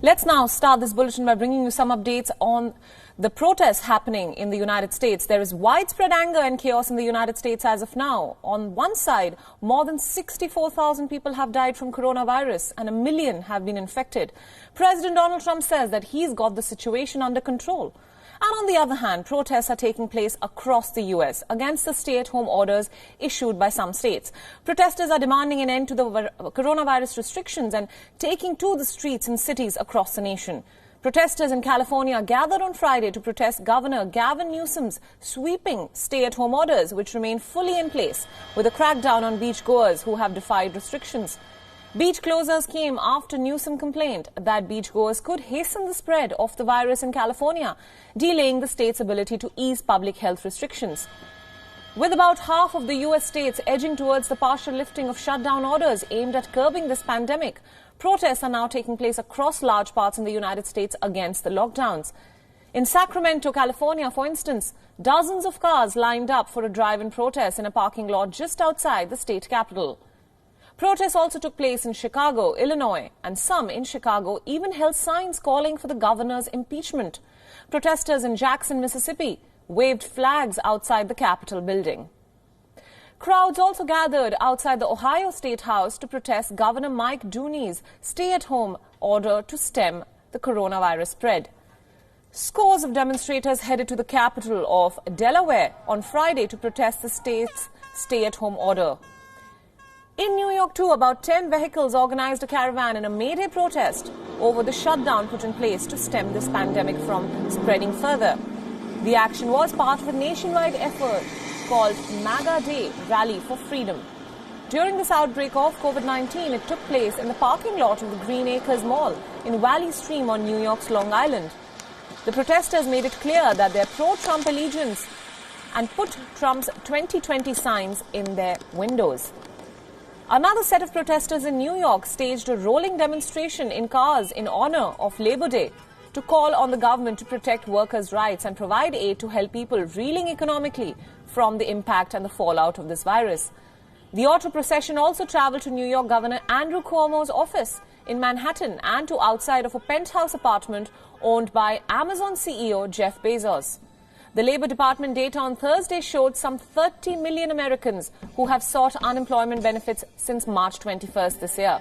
Let's now start this bulletin by bringing you some updates on the protests happening in the United States. There is widespread anger and chaos in the United States as of now. On one side, more than 64,000 people have died from coronavirus and 1 million have been infected. President Donald Trump says that he's got the situation under control. And on the other hand, protests are taking place across the U.S. against the stay-at-home orders issued by some states. Protesters are demanding an end to the coronavirus restrictions and taking to the streets in cities across the nation. Protesters in California gathered on Friday to protest Governor Gavin Newsom's sweeping stay-at-home orders, which remain fully in place, with a crackdown on beachgoers who have defied restrictions. Beach closures came after Newsom complained that beachgoers could hasten the spread of the virus in California, delaying the state's ability to ease public health restrictions. With about half of the U.S. states edging towards the partial lifting of shutdown orders aimed at curbing this pandemic, protests are now taking place across large parts in the United States against the lockdowns. In Sacramento, California, for instance, dozens of cars lined up for a drive-in protest in a parking lot just outside the state capital. Protests also took place in Chicago, Illinois, and some in Chicago even held signs calling for the governor's impeachment. Protesters in Jackson, Mississippi, waved flags outside the Capitol building. Crowds also gathered outside the Ohio State House to protest Governor Mike Dooney's stay-at-home order to stem the coronavirus spread. Scores of demonstrators headed to the capital of Delaware on Friday to protest the state's stay-at-home order. In New York, too, about 10 vehicles organized a caravan in a May Day protest over the shutdown put in place to stem this pandemic from spreading further. The action was part of a nationwide effort called MAGA Day Rally for Freedom. During this outbreak of COVID-19, it took place in the parking lot of the Green Acres Mall in Valley Stream on New York's Long Island. The protesters made it clear that they're pro-Trump allegiance and put Trump's 2020 signs in their windows. Another set of protesters in New York staged a rolling demonstration in cars in honor of Labor Day to call on the government to protect workers' rights and provide aid to help people reeling economically from the impact and the fallout of this virus. The auto procession also traveled to New York Governor Andrew Cuomo's office in Manhattan and to outside of a penthouse apartment owned by Amazon CEO Jeff Bezos. The Labor Department data on Thursday showed some 30 million Americans who have sought unemployment benefits since March 21st this year.